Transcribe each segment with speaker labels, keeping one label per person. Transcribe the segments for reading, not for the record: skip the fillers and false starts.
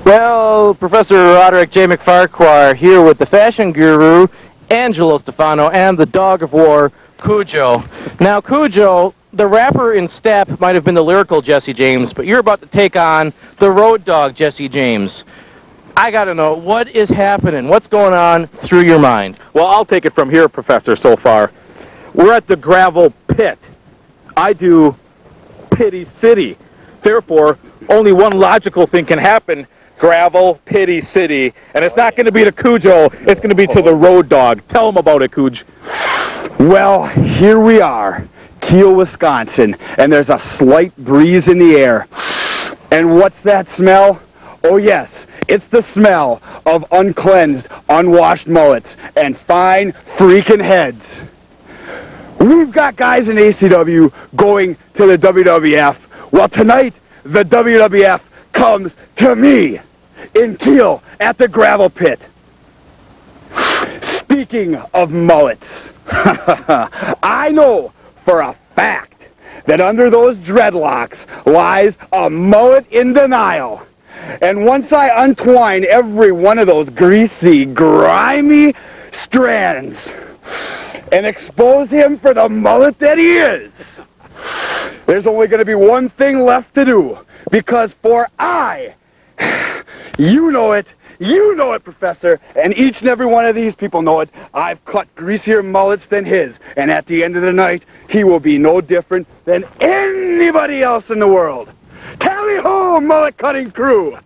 Speaker 1: Well, Professor Roderick J. MacFahrquar here with the fashion guru, Angelo, Stefano, and the dog of war, Kujo. Now, Kujo, the rapper in Step might have been the lyrical Jesse James, but you're about to take on the road dog Jesse James. I gotta know, what is happening? What's going on through your mind?
Speaker 2: Well, I'll take it from here, Professor, so far. We're at the gravel pit. I do Pity City. Therefore, only one logical thing can happen. Gravel, Pity City. And it's not going to be to Kujo, it's going to be to the road dog. Tell him about it, Kuj.
Speaker 3: Well, here we are, Kiel, Wisconsin, and there's a slight breeze in the air. And what's that smell? Oh yes, it's the smell of uncleansed, unwashed mullets and fine freaking heads. We've got guys in ACW going to the WWF. Well, tonight, the WWF comes to me in Kiel at the gravel pit. Speaking of mullets, I know for a fact that under those dreadlocks lies a mullet in denial. And once I untwine every one of those greasy, grimy strands and expose him for the mullet that he is, there's only going to be one thing left to do. Because for you know it, Professor, and each and every one of these people know it, I've cut greasier mullets than his, and at the end of the night, he will be no different than anybody else in the world. Tally-ho, mullet-cutting crew!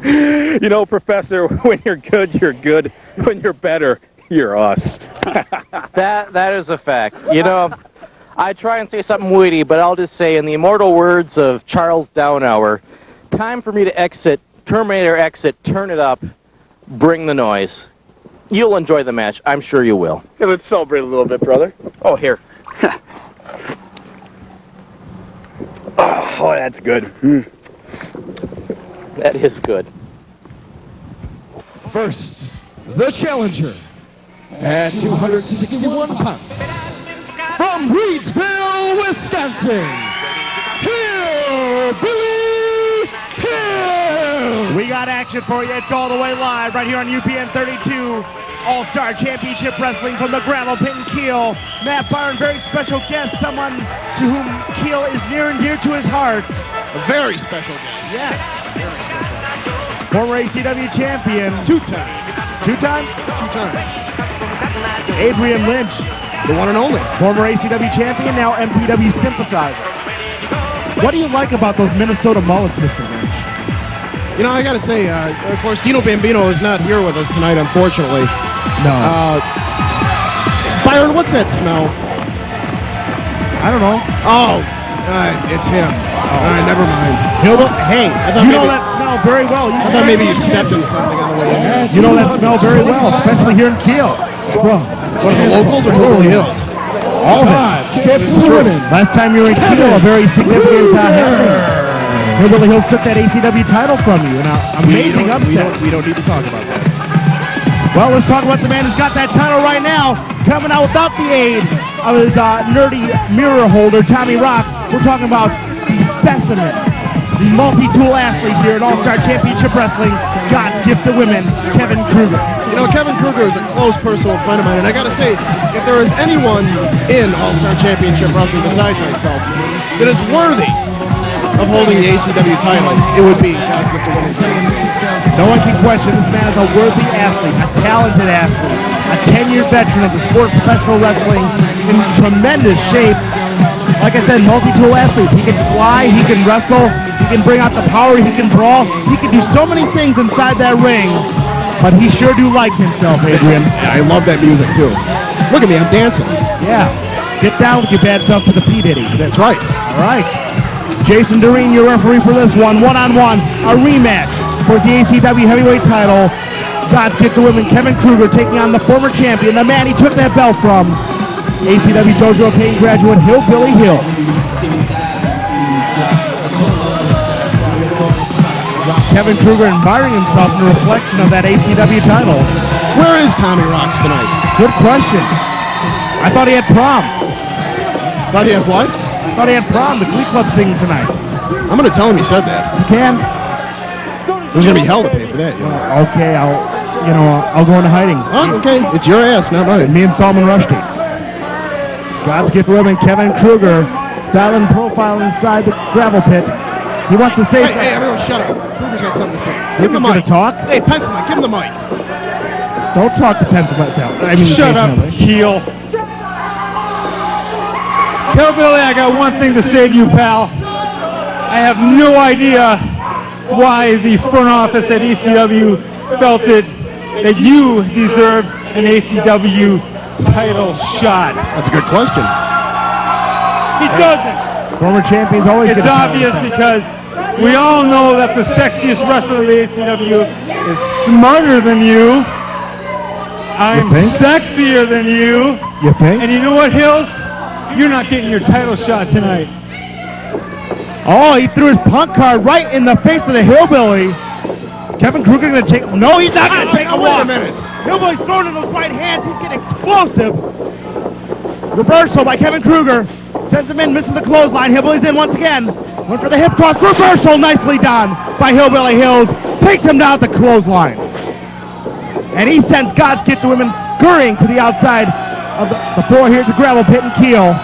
Speaker 2: You know, Professor, when you're good, you're good. When you're better, you're us.
Speaker 1: That is a fact. You know, I try and say something witty, but I'll just say, in the immortal words of Charles Downhour, time for me to exit, Terminator exit, turn it up, bring the noise. You'll enjoy the match. I'm sure you will.
Speaker 3: Yeah, let's celebrate a little bit, brother.
Speaker 1: Oh, here.
Speaker 3: Oh, that's good.
Speaker 1: That is good.
Speaker 4: First, the challenger at 261 pounds, from Reedsville, Wisconsin, Hillbilly Hills.
Speaker 5: We got action for you. It's all the way live right here on UPN 32. All-Star Championship Wrestling from the gravel pit in Kiel. Matt Byron, very special guest, someone to whom Kiel is near and dear to his heart.
Speaker 4: A very special guest.
Speaker 5: Yes. Former ACW champion.
Speaker 4: Two-time.
Speaker 5: Two-time?
Speaker 4: Two-time.
Speaker 5: Adrian Lynch.
Speaker 4: The one and only.
Speaker 5: Former ACW champion, now MPW sympathizer. What do you like about those Minnesota mullets, Mr. Lynch?
Speaker 4: You know, I gotta say, of course, Dino Bambino is not here with us tonight, unfortunately.
Speaker 5: No.
Speaker 4: Byron, what's that smell?
Speaker 5: I don't know.
Speaker 4: Oh, it's him. All right, never mind.
Speaker 5: Hey, you know that smell very well.
Speaker 4: I thought maybe you stepped in something on the way in.
Speaker 5: You know that smell very well, especially here in Kiel.
Speaker 4: From the locals or Hillbilly Hills?
Speaker 5: All of it. Last time you were in Kiel, a very significant happening. Hillbilly Hills took that ACW title from you, and an amazing upset.
Speaker 4: We don't need to talk about that.
Speaker 5: Well, let's talk about the man who's got that title right now, coming out without the aid of his nerdy mirror holder, Tommy Rock. We're talking about the specimen, the multi-tool athlete here at All-Star Championship Wrestling, God's gift to women, Kevin Krueger.
Speaker 4: You know, Kevin Krueger is a close personal friend of mine, and I gotta say, if there is anyone in All-Star Championship Wrestling besides myself that is worthy of holding the ACW title, it would be God's gift to women.
Speaker 5: No one can question this man is a worthy athlete, a talented athlete, a 10-year veteran of the sport of professional wrestling, in tremendous shape. Like I said, multi-tool athlete. He can fly, he can wrestle, he can bring out the power, he can brawl. He can do so many things inside that ring, but he sure do like himself, Adrian.
Speaker 4: Yeah, I love that music too. Look at me, I'm dancing.
Speaker 5: Yeah. Get down with your bad self to the P. Diddy.
Speaker 4: That's right.
Speaker 5: All right. Jason Doreen, your referee for this one-on-one, a rematch for the ACW heavyweight title. God's gift to women, Kevin Krueger taking on the former champion, the man he took that belt from, ACW JoJo Payne graduate, Hillbilly Hills. Kevin Krueger admiring himself in a reflection of that ACW title.
Speaker 4: Where is Tommy Rocks tonight?
Speaker 5: Good question. I thought he had prom.
Speaker 4: Thought he had what?
Speaker 5: I thought he had prom, the Glee Club singing tonight.
Speaker 4: I'm going to tell him you said that.
Speaker 5: You can.
Speaker 4: There's going to be hell to pay for that.
Speaker 5: Okay, I'll go into hiding.
Speaker 4: Oh, okay. It's your ass, not mine.
Speaker 5: Me and Salman Rushdie. God's gift women, Kevin Krueger, styling profile inside the gravel pit. He wants to say something.
Speaker 4: Hey, everyone shut up. Krueger's got something to say.
Speaker 5: Give him the mic. Talk?
Speaker 4: Hey, Pencilman, give him the mic.
Speaker 5: Don't talk to Pencil like that.
Speaker 6: Shut up, Kiel. Hillbilly, I got one thing to say to you, pal. I have no idea why the front office at ACW felt that you deserved an ACW title shot.
Speaker 4: That's a good question.
Speaker 6: He doesn't.
Speaker 5: Former champions always
Speaker 6: It's obvious because we all know that the sexiest wrestler in the ACW is smarter than you. I'm sexier than you.
Speaker 5: You think?
Speaker 6: And you know what, Hills? You're not getting your title shot tonight.
Speaker 5: Oh, he threw his punk card right in the face of the Hillbilly. Is Kevin Krueger going to take... No, he's not going to take a walk.
Speaker 4: Wait a minute.
Speaker 5: Hillbilly's throwing in those right hands. He's getting explosive. Reversal by Kevin Krueger. Sends him in, misses the clothesline. Hillbilly's in once again. Went for the hip toss. Reversal nicely done by Hillbilly Hills. Takes him down the clothesline. And he sends God's gift to women scurrying to the outside of the floor here at the gravel pit in Kiel.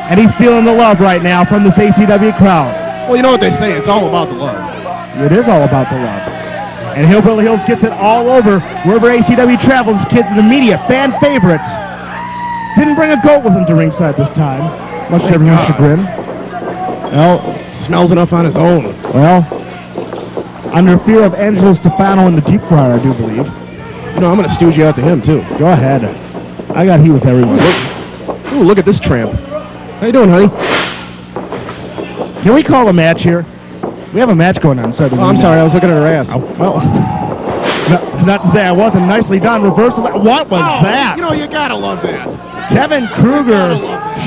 Speaker 5: And he's feeling the love right now from this ACW crowd.
Speaker 4: Well, you know what they say. It's all about the love.
Speaker 5: It is all about the love. And Hillbilly Hills gets it all over. Wherever ACW travels, this kid's an immediate fan favorite. Didn't bring a goat with him to ringside this time, much to everyone's chagrin.
Speaker 4: Well, smells enough on his own.
Speaker 5: Well, under fear of Angelo, Stefano, and the deep fryer, I do believe.
Speaker 4: You know, I'm going to stooge you out to him, too.
Speaker 5: Go ahead. I got heat with everyone.
Speaker 4: Ooh, look at this tramp. How you doing, honey?
Speaker 5: Can we call a match here? We have a match going on inside the
Speaker 4: I'm sorry, I was looking at her ass.
Speaker 5: Oh, well, not to say I wasn't. Nicely done. Reversal. What was that?
Speaker 4: You know, you got to love that.
Speaker 5: Kevin Krueger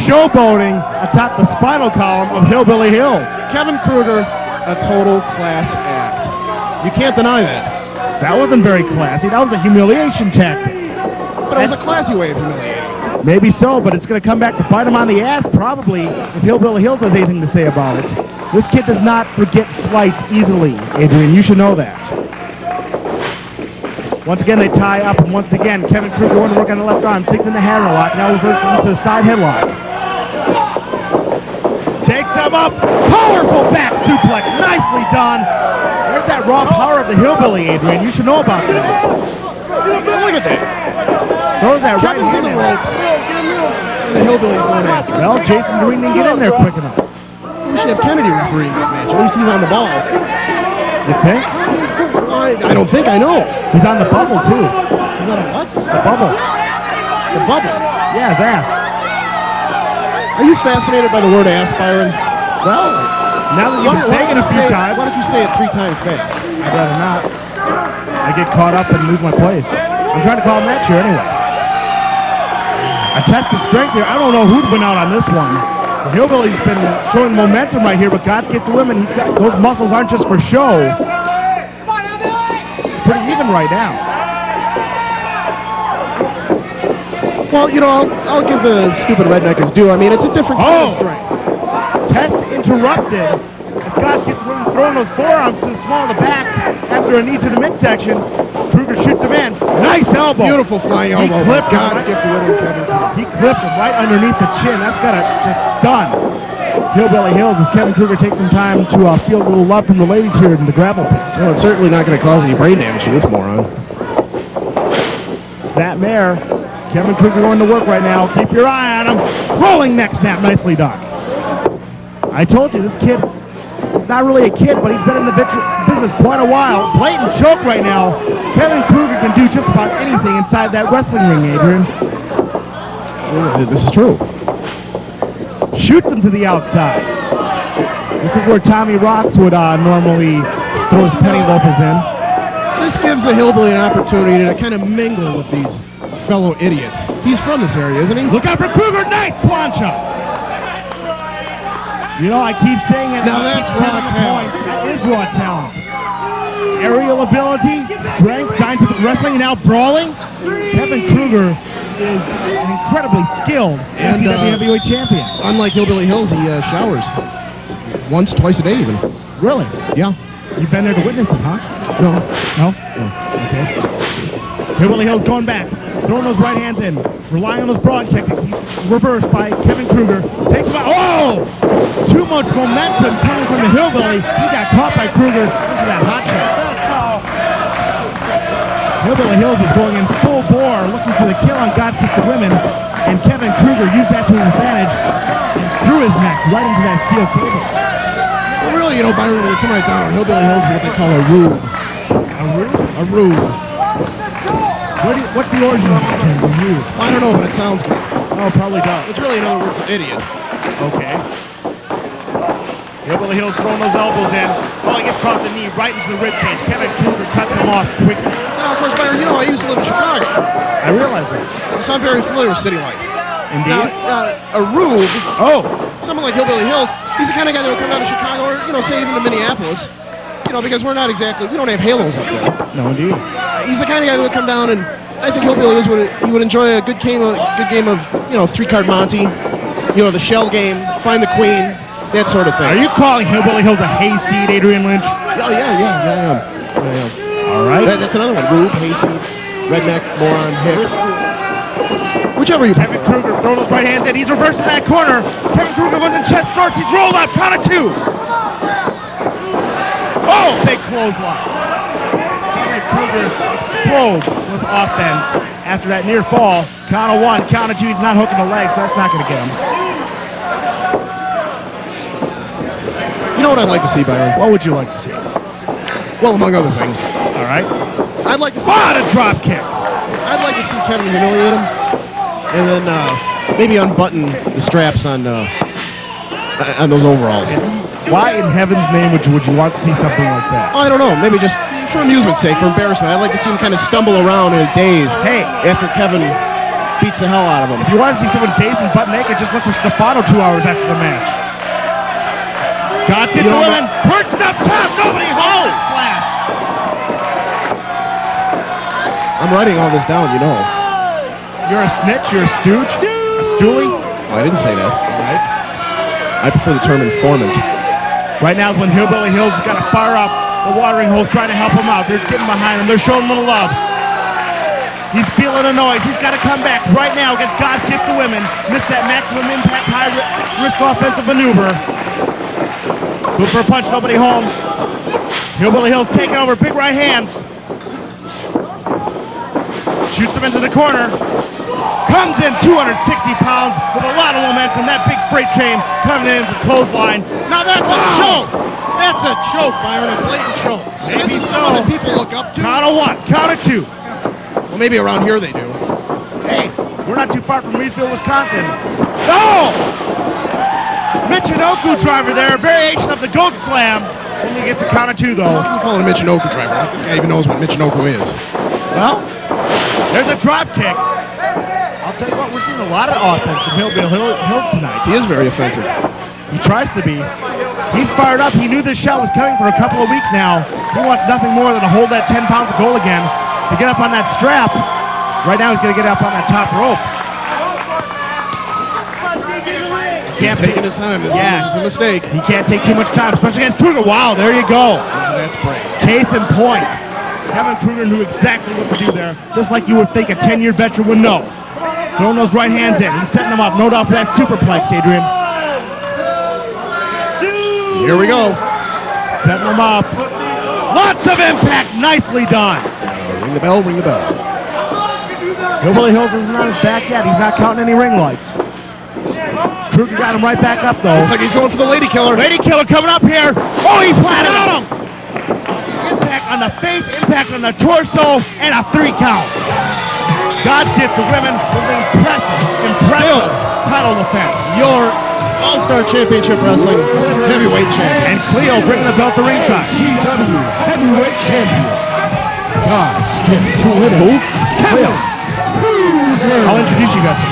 Speaker 5: showboating atop the spinal column of Hillbilly Hills.
Speaker 4: Kevin Krueger, a total class act. You can't deny that.
Speaker 5: That wasn't very classy. That was a humiliation tactic.
Speaker 4: But it was a classy way of humiliating.
Speaker 5: Maybe so, but it's going to come back to bite him on the ass, probably, if Hillbilly Hills has anything to say about it. This kid does not forget slights easily, Adrian. You should know that. Once again, they tie up, and once again, Kevin Krueger going to work on the left arm, sinks in the hammerlock, now reverses into the side headlock. Takes him up, powerful back suplex, nicely done. There's that raw power of the Hillbilly, Adrian. You should know about that.
Speaker 4: Look at that.
Speaker 5: Throws that right
Speaker 4: Kevin's in the ropes. And the Hillbilly's going after.
Speaker 5: Well, Jason Green didn't get in there quick enough.
Speaker 4: We should have Kennedy refereeing this match. At least he's on the ball.
Speaker 5: You think?
Speaker 4: I don't think, I know.
Speaker 5: He's on the bubble, too.
Speaker 4: He's on a what?
Speaker 5: The bubble.
Speaker 4: The bubble?
Speaker 5: Yeah, his ass.
Speaker 4: Are you fascinated by the word ass, Byron?
Speaker 5: Well, now that you've been saying it a few times.
Speaker 4: Why don't you say it 3 times fast?
Speaker 5: I'd rather not. I get caught up and lose my place. I'm trying to call a match here anyway. A test of strength here. I don't know who'd win out on this one. The Hillbilly's been showing momentum right here, but God's gift to women, those muscles aren't just for show. Pretty even right now.
Speaker 4: Well, you know, I'll give the stupid redneck his due. I mean, it's a different kind of strength.
Speaker 5: Test interrupted. As God's gift to women throwing those forearms to the small of the back after a knee to the midsection. Krueger shoots him in. Nice elbow.
Speaker 4: Beautiful flying elbow.
Speaker 5: He clipped him. He clipped him right underneath the chin. That's got to just stun Hillbilly Hills as Kevin Krueger takes some time to feel a little love from the ladies here in the gravel pit.
Speaker 4: Well, it's certainly not going to cause any brain damage to this moron.
Speaker 5: Snap mare. Kevin Krueger going to work right now. Keep your eye on him. Rolling neck snap. Nicely done. I told you, this kid is not really a kid, but he's been in the business quite a while. Blatant choke right now. Kevin Krueger can do just about anything inside that wrestling ring, Adrian.
Speaker 4: This is true.
Speaker 5: Shoots him to the outside. This is where Tommy Rocks would normally throw his penny loafers in.
Speaker 4: This gives the Hillbilly an opportunity to kind of mingle with these fellow idiots. He's from this area, isn't he?
Speaker 5: Look out for Krueger. Nice plancha. You know, I keep saying it.
Speaker 4: Now that's raw talent.
Speaker 5: That is raw talent. Aerial ability, strength, scientific wrestling, and now brawling. Kevin Krueger is incredibly skilled ACW heavyweight champion.
Speaker 4: Unlike Hillbilly Hills, he showers once, twice a day even.
Speaker 5: Really?
Speaker 4: Yeah.
Speaker 5: You've been there to witness it, huh?
Speaker 4: No.
Speaker 5: No? Okay. Hillbilly Hills going back. Throwing those right hands in. Relying on those broad techniques. He's reversed by Kevin Krueger. Takes him out. Oh! Too much momentum coming from the Hillbilly. He got caught by Krueger into that hot shot. Hillbilly Hills was going in full bore, looking for the kill on God Keep the Women. And Kevin Krueger used that to his advantage and threw his neck right into that steel cable.
Speaker 4: Well, really, you know, Byron, when you come right down, Hillbilly Hills is what they call a rube.
Speaker 5: A rube?
Speaker 4: A rube.
Speaker 5: What's the origin of the term, a rube?
Speaker 4: I don't know, but it sounds good.
Speaker 5: Oh, probably does.
Speaker 4: It's really another word for idiot.
Speaker 5: Okay. Hillbilly Hills throwing those elbows in. Oh, he gets caught the knee right into the rib cage. Kevin Krueger cuts him off quickly.
Speaker 4: So now, of course, Byron, you know, I used to live in Chicago.
Speaker 5: I realize that.
Speaker 4: So I'm very familiar with city life.
Speaker 5: Indeed.
Speaker 4: Now, a rube, someone like Hillbilly Hills, he's the kind of guy that would come down to Chicago or, you know, say even to Minneapolis, you know, because we're not exactly, we don't have halos up there.
Speaker 5: No, indeed.
Speaker 4: He's the kind of guy that would come down and I think Hillbilly Hills would enjoy a good game of, you know, 3-card Monte, you know, the shell game, find the queen, that sort of thing.
Speaker 5: Are you calling Hillbilly Hills a hayseed, Adrian Lynch?
Speaker 4: Oh, yeah, I am.
Speaker 5: All right.
Speaker 4: That's another one. Rube, hayseed, redneck, moron, hick. Whichever you
Speaker 5: Kevin Krueger throwing those right hands in. He's reversing that corner. Kevin Krueger was in chest starts. He's rolled up. Count of 2. Oh, big clothesline. Kevin Krueger explodes with offense after that near fall. Count of 1, count of 2. He's not hooking the legs, so that's not going to get him.
Speaker 4: You know what I'd like to see, Byron?
Speaker 5: What would you like to see?
Speaker 4: Well, among other things.
Speaker 5: All right.
Speaker 4: I'd like to see...
Speaker 5: What a drop kick.
Speaker 4: I'd like to see Kevin humiliate him. And then maybe unbutton the straps on those overalls.
Speaker 5: Why in heaven's name would you want to see something like that?
Speaker 4: I don't know. Maybe just for amusement's sake, for embarrassment. I'd like to see him kind of stumble around in a daze.
Speaker 5: Hey,
Speaker 4: after Kevin beats the hell out of him.
Speaker 5: If you want to see someone dazed and butt naked, just look for Stefano 2 hours after the match. Got it, the women. Perched up top. Nobody home. Flash.
Speaker 4: I'm writing all this down, you know.
Speaker 5: You're a snitch. You're a stooge. A stoolie.
Speaker 4: Oh, I didn't say that.
Speaker 5: All right.
Speaker 4: I prefer the term informant.
Speaker 5: Right now is when Hillbilly Hills has got to fire up the watering hole, trying to help him out. They're getting behind him. They're showing a little love. He's feeling a noise. He's got to come back right now against God's Gift to Women. Missed that maximum impact, high risk offensive maneuver. Good for a punch, nobody home. Hillbilly Hills taking over, big right hands. Shoots him into the corner. Comes in 260 pounds with a lot of momentum. That big freight train coming in as a clothesline. Now that's a choke. That's a choke, Byron, a blatant choke.
Speaker 4: Maybe
Speaker 5: This is
Speaker 4: so.
Speaker 5: someone that
Speaker 4: People look up to.
Speaker 5: Count of 1, count of 2.
Speaker 4: Well, maybe around here they do.
Speaker 5: Hey, we're not too far from Reedsville, Wisconsin. No! Michinoku driver there, a variation of the goat slam. Only gets a count of 2, though.
Speaker 4: How can you call it a Michinoku driver? This guy even knows what Michinoku is.
Speaker 5: Well, there's a drop kick. I'll tell you what, we're seeing a lot of offense from Hillbilly Hills tonight.
Speaker 4: He is very offensive.
Speaker 5: He tries to be. He's fired up. He knew this shot was coming for a couple of weeks now. He wants nothing more than to hold that 10 pounds of gold again, to get up on that strap. Right now he's going to get up on that top rope.
Speaker 4: He's taking his time. This is a mistake.
Speaker 5: He can't take too much time, especially against Krueger. Wow, there you go.
Speaker 4: That's brave.
Speaker 5: Case in point. Kevin Krueger knew exactly what to do there, just like you would think a 10-year veteran would know. Throwing those right hands in. He's setting them up. No doubt for that superplex, Adrian.
Speaker 4: Here we go.
Speaker 5: Setting them up. Lots of impact. Nicely done.
Speaker 4: Ring the bell, ring the bell.
Speaker 5: Hillbilly Hills isn't on his back yet. He's not counting any ring lights. Krueger got him right back up, though.
Speaker 4: Looks like he's going for the lady killer.
Speaker 5: Lady killer coming up here. Oh, he planted him. Impact on the face, impact on the torso, and a 3 count. God's Gift to Women with an impressive title defense.
Speaker 4: Your All-Star Championship Wrestling heavyweight champion.
Speaker 5: And Kiel bringing the belt to ringside.
Speaker 7: ACW heavyweight champion. God's Gift to Women.
Speaker 5: Kiel. I'll introduce you guys.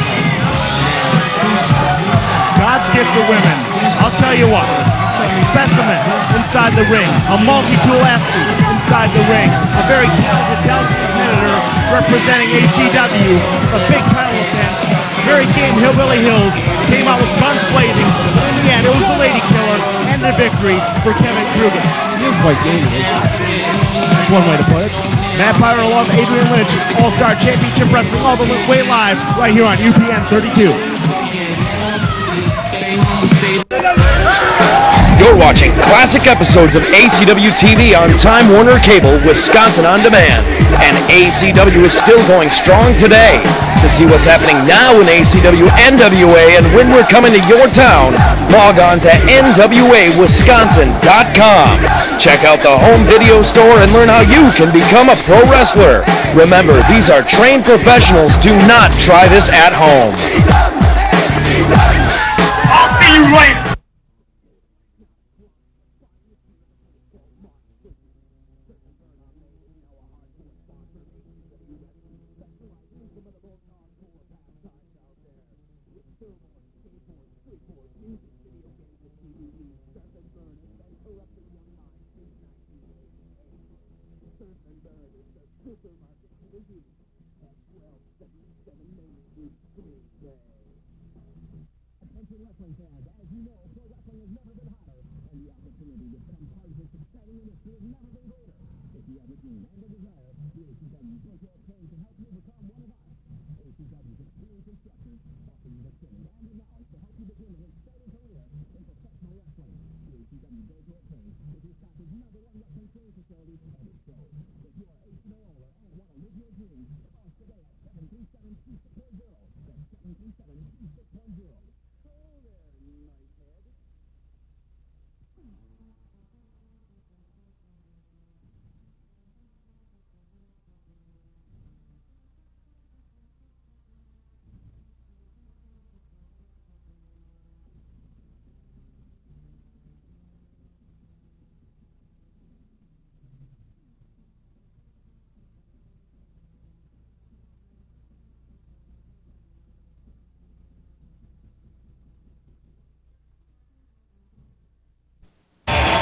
Speaker 5: God's Gift to Women. I'll tell you what. Specimen inside the ring. A multi-tool athlete inside the ring. A very talented competitor representing ACW. A big title defense. very game Hillbilly Hills came out with guns blazing, but in the end, it was the Lady Killer and the victory for Kevin Krueger.
Speaker 4: He was quite game. That's one way to put it.
Speaker 5: Matt Byron along with Adrian Lynch, All-Star Championship Wrestling all the way live right here on UPN 32.
Speaker 8: You're watching classic episodes of ACW-TV on Time Warner Cable, Wisconsin On Demand. And ACW is still going strong today. To see what's happening now in ACW NWA and when we're coming to your town, log on to NWAWisconsin.com. Check out the home video store and learn how you can become a pro wrestler. Remember, these are trained professionals. Do not try this at home.
Speaker 9: I'll see you later.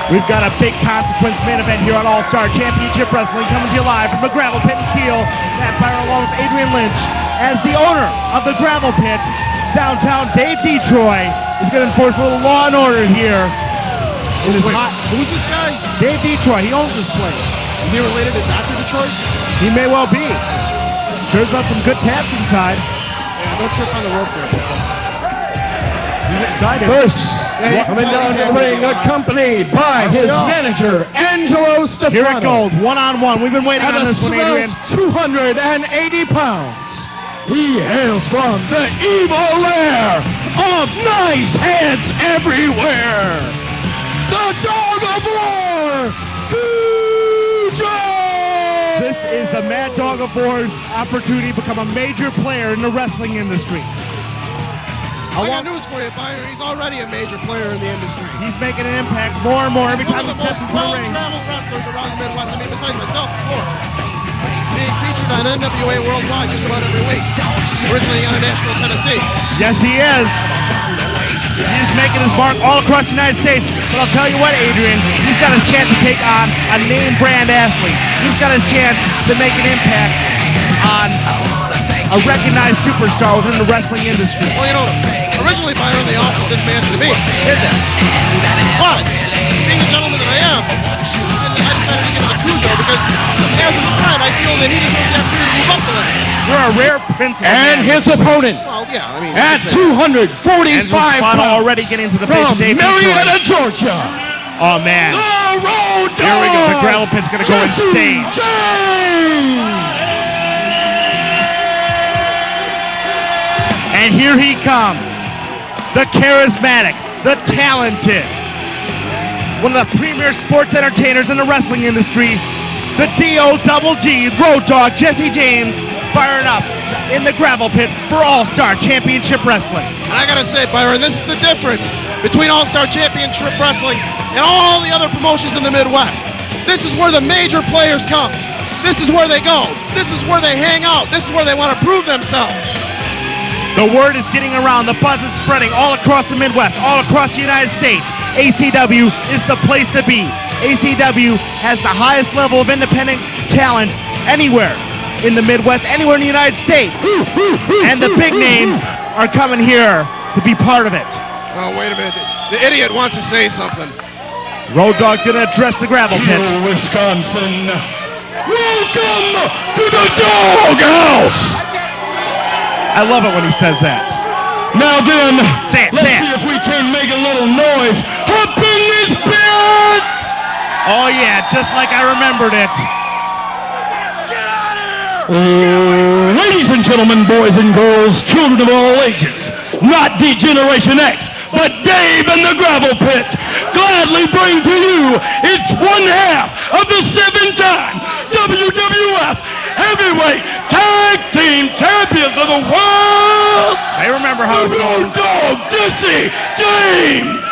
Speaker 5: We've got a big consequence main event here on All-Star Championship Wrestling coming to you live from the Gravel Pit in Kiel. Matt Byron along with Adrian Lynch as the owner of the Gravel Pit, downtown Dave Detroit, is going to enforce a little law and order here.
Speaker 4: Who's this guy?
Speaker 5: Dave Detroit, he owns this place.
Speaker 4: Is he related to Dr. Detroit?
Speaker 5: He may well be. Serves up some good taps inside.
Speaker 4: Yeah, don't trip on the ropes there.
Speaker 5: He's excited.
Speaker 7: First, coming down to the ring, accompanied by his manager, Angelo Stefano.
Speaker 5: Here it goes, one-on-one. We've been waiting on this one, Adrian.
Speaker 7: 280 pounds. He hails from the evil lair of nice heads everywhere. The Dog of War, Kujo!
Speaker 5: This is the Mad Dog of War's opportunity to become a major player in the wrestling industry.
Speaker 4: I got news for you, Byron. He's already a major player in the industry.
Speaker 5: He's making an impact more and more every time he steps into the ring.
Speaker 4: Travel wrestlers around the Midwest. I mean, besides myself, of course. Being featured on NWA Worldwide just about every week. Originally out of Nashville, Tennessee.
Speaker 5: Yes, he is. He's making his mark all across the United States. But I'll tell you what, Adrian, he's got a chance to take on a name brand athlete. He's got a chance to make an impact on a recognized superstar within the wrestling industry.
Speaker 4: Well, you know, originally, Byron, they offered this man to me.
Speaker 5: Is it?
Speaker 4: But, being the gentleman that I am, I decided to give it to Kujo because, as his friend, I feel that he deserves the opportunity to move up the ladder.
Speaker 5: You're a rare principal.
Speaker 7: And his opponent,
Speaker 4: Well, yeah, I mean,
Speaker 7: at 245 pounds,
Speaker 5: already getting to the
Speaker 7: from
Speaker 5: Dave
Speaker 7: Marietta, Georgia,
Speaker 5: Oh, man.
Speaker 7: the Road Dogg,
Speaker 5: Here we go. The Gravel Pit's going to go insane.
Speaker 7: James!
Speaker 5: And here he comes. The charismatic, the talented, one of the premier sports entertainers in the wrestling industry, the D-O-double-G, Road Dogg, Jesse James, firing up in the Gravel Pit for All-Star Championship Wrestling.
Speaker 4: And I gotta say, Byron, this is the difference between All-Star Championship Wrestling and all the other promotions in the Midwest. This is where the major players come. This is where they go. This is where they hang out. This is where they want to prove themselves.
Speaker 5: The word is getting around. The buzz is spreading all across the Midwest, all across the United States. ACW is the place to be. ACW has the highest level of independent talent anywhere in the Midwest, anywhere in the United States. And the big names are coming here to be part of it.
Speaker 4: Oh, wait a minute. The idiot wants to say something.
Speaker 5: Road Dogg's going to address the gravel pit.
Speaker 7: Kiel, Wisconsin. Welcome to the Dogg House.
Speaker 5: I love it when he says that.
Speaker 7: Now then,
Speaker 5: Let's
Speaker 7: see if we can make a little noise up in this pit.
Speaker 5: Oh yeah, just like I remembered it.
Speaker 7: Ladies and gentlemen, boys and girls, children of all ages, not D-Generation X, but Dave and the Gravel Pit, gladly bring to you its one half of the 7-time WWF Heavyweight Tag Team Champions of the World.
Speaker 5: They remember how it goes.
Speaker 7: Dogg, Jesse James.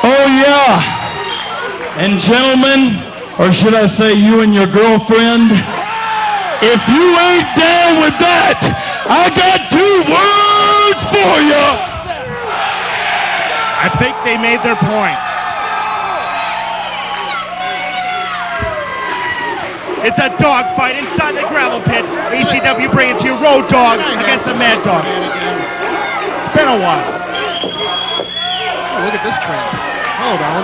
Speaker 7: Oh yeah, and gentlemen, or should I say you and your girlfriend, if you ain't down with that, I got 2 words for you.
Speaker 5: I think they made their point. It's a dog fight inside the gravel pit. ACW bringing to you Road Dogg against the Mad Dog. It's been a while.
Speaker 4: Oh, look at this tramp. Hold on.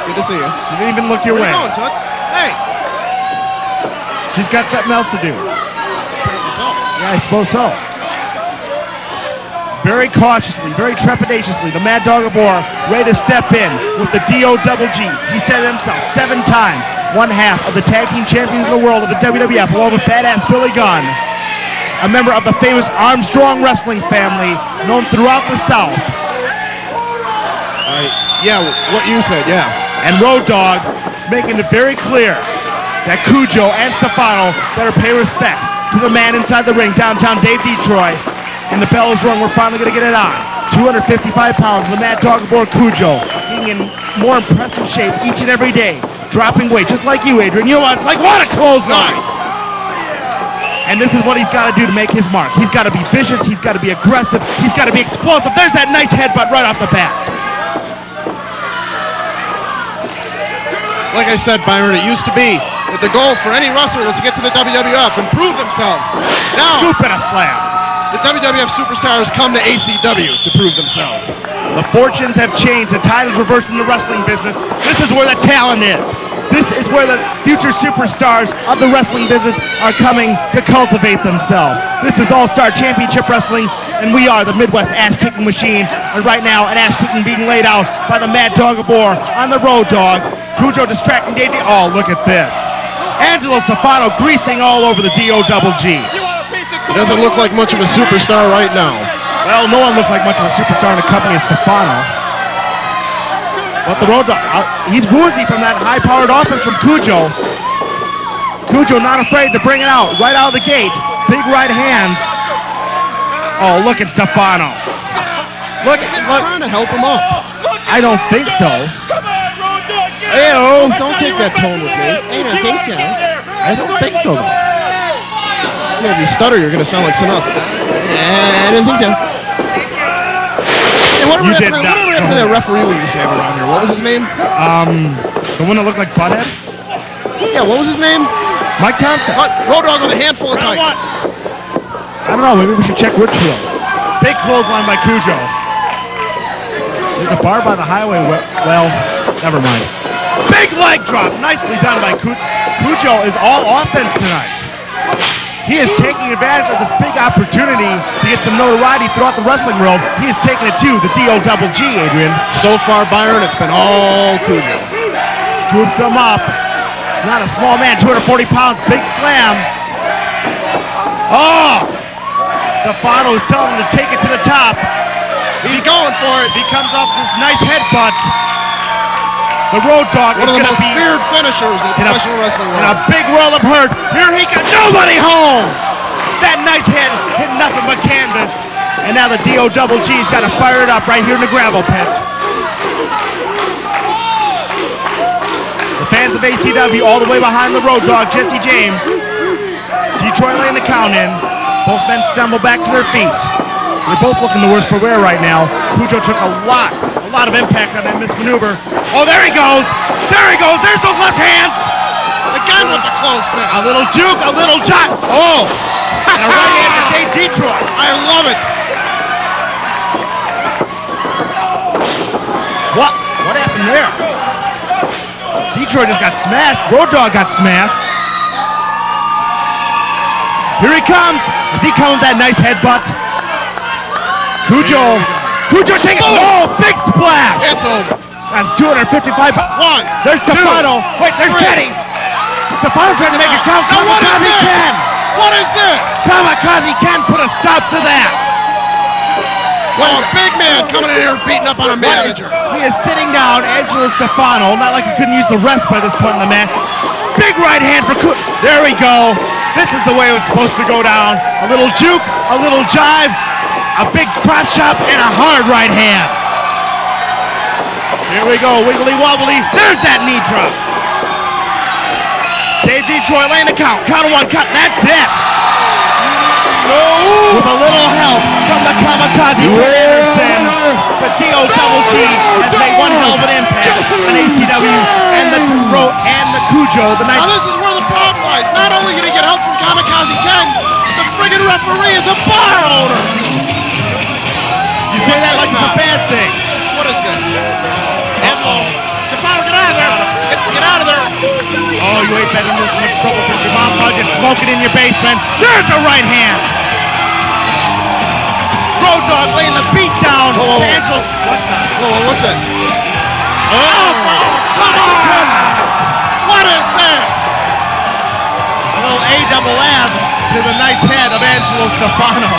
Speaker 4: Good to see you.
Speaker 5: She didn't even look your way.
Speaker 4: Where you going, Toots? Hey.
Speaker 5: She's got something else to do. Yeah, I suppose so. Very cautiously, very trepidatiously, the Mad Dog of War ready to step in with the D-O-double-G. He said it himself, 7 times, one half of the tag team champions of the world of the WWF, along with badass Billy Gunn, a member of the famous Armstrong wrestling family known throughout the South.
Speaker 4: Yeah, what you said, yeah.
Speaker 5: And Road Dogg making it very clear that Kujo and Stefano better pay respect to the man inside the ring, downtown Dave Detroit. And the bell is rung, we're finally going to get it on. 255 pounds, the Mad Dog aboard Kujo, getting in more impressive shape each and every day, dropping weight, just like you, Adrian. You know what? It's like, what a clothesline! And this is what he's got to do to make his mark. He's got to be vicious, he's got to be aggressive, he's got to be explosive. There's that nice headbutt right off the bat.
Speaker 4: Like I said, Byron, it used to be that the goal for any wrestler was to get to the WWF and prove themselves. Now,
Speaker 5: Scoop and a slam.
Speaker 4: The WWF superstars come to ACW to prove themselves.
Speaker 5: The fortunes have changed. The tide is reversed in the wrestling business. This is where the talent is. This is where the future superstars of the wrestling business are coming to cultivate themselves. This is All-Star Championship Wrestling, and we are the Midwest ass-kicking machine. And right now, an ass-kicking being laid out by the Mad Dog of War on the Road Dogg. Kujo distracting Dave. Oh, look at this. Angelo Stefano greasing all over the D-O-double-G.
Speaker 4: He doesn't look like much of a superstar right now.
Speaker 5: Well, no one looks like much of a superstar in the company of Stefano. But the Road Dogg, he's woozy from that high-powered offense from Kujo. Kujo not afraid to bring it out right out of the gate. Big right hands. Oh, look at Stefano. Look.
Speaker 4: Trying to help him up.
Speaker 5: I don't think so.
Speaker 4: Hey-oh, don't take that tone with me. I don't think so.
Speaker 5: I don't think so, though.
Speaker 4: Yeah, if you stutter, you're going to sound like someone else. I didn't think so. Hey, whatever happened to that referee we used to have around here? What was his name?
Speaker 5: The one that looked like Butthead?
Speaker 4: Yeah, what was his name?
Speaker 5: Mike Thompson.
Speaker 4: Road Dogg with a handful of tights.
Speaker 5: I don't know, maybe we should check Richfield. Big clothesline by Kujo. There's a bar by the highway. Well, never mind. Big leg drop. Nicely done by Kujo. Kujo is all offense tonight. He is taking advantage of this big opportunity to get some notoriety throughout the wrestling world. He is taking it to the D-O-double-G, Adrian.
Speaker 4: So far, Byron, it's been all Kujo.
Speaker 5: Scoops him up. Not a small man, 240 pounds, big slam. Oh! Stefano is telling him to take it to the top.
Speaker 4: He's going for it.
Speaker 5: He comes off this nice headbutt. The Road Dogg is going to be
Speaker 4: feared finishers in professional wrestling world.
Speaker 5: In a big world of hurt. Here he comes. Nobody home. That nice head hit nothing but canvas. And now the D-O-double-G's got to fire it up right here in the gravel pit. The fans of ACW all the way behind the Road Dogg, Jesse James. Detroit laying the count in. Both men stumble back to their feet. They're both looking the worst for wear right now. Kujo took a lot of impact on that mismaneuver. Oh, there he goes. There he goes. There's those left hands.
Speaker 4: Again with the close fist.
Speaker 5: A little juke, a little jot. Oh,
Speaker 4: And a right hand to Dave Detroit.
Speaker 10: I love it.
Speaker 4: What? What happened there? Detroit just got smashed. Road Dogg got smashed. Here he comes. Does he come with that nice headbutt? Kujo. Kujo taking. Oh, big splash.
Speaker 10: It's over.
Speaker 4: That's 255.
Speaker 10: One.
Speaker 4: There's Stefano. Wait, there's Kenny. Stefano trying to make it count.
Speaker 10: Now what is
Speaker 4: Kamikaze
Speaker 10: this?
Speaker 4: can.
Speaker 10: What is this?
Speaker 4: Kamikaze can put a stop to that.
Speaker 10: Well, a big man coming in here beating up on a manager.
Speaker 4: He is sitting down, Angelo Stefano. Not like he couldn't use the rest by this point in the match. Big right hand for Kujo. There we go. This is the way it was supposed to go down. A little juke, a little jive, a big crotch chop, and a hard right hand. Here we go, wiggly wobbly. There's that knee drop. Dave Detroit laying the count. Count of one, cut. That's it. With a little help from the Kamikaze Anderson, the DO Double G has made one hell of an impact on ACW and the Kujo.
Speaker 10: Now this is where the problem lies. Not only did he get help from Kamikaze Ken, the friggin' referee is a bar owner.
Speaker 4: You say that like it's a bad thing.
Speaker 10: What is this? Stefano, get out of there. Get out of there.
Speaker 4: Oh, you ain't been in this much trouble since your mom found you smoking in your basement. There's a right hand. Road Dogg laying the beat down. Angelo.
Speaker 10: What's this?
Speaker 4: Oh, come on.
Speaker 10: What is this?
Speaker 4: A little A-double-F to the nice head of Angelo Stefano.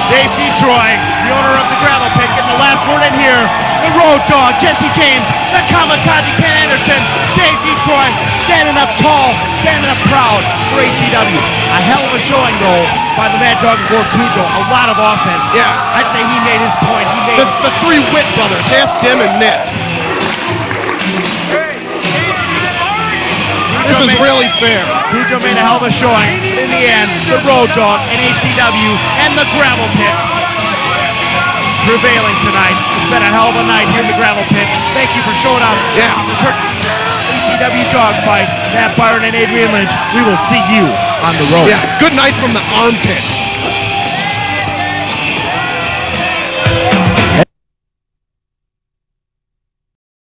Speaker 4: Dave Detroit, the owner of the gravel pit, getting the last word in here. The Road Dogg, Jesse James, the Kamikaze Ken Anderson, Dave Detroit, standing up tall, standing up proud for ACW. A hell of a showing, though, by the Mad Dog and Kujo. A lot of offense.
Speaker 10: Yeah.
Speaker 4: I'd say he made his point. He made
Speaker 10: The three Witt brothers, half dim and knit. This is really fair.
Speaker 4: Kujo made a hell of a showing. In the end, the Road Dogg and ACW and the gravel pit prevailing tonight. It's been a hell of a night here in the gravel pit. Thank you for showing up.
Speaker 10: Yeah.
Speaker 4: ACW Dogfight, Matt Byron and Adrian Lynch. We will see you on the road.
Speaker 10: Yeah. Good night from the armpit.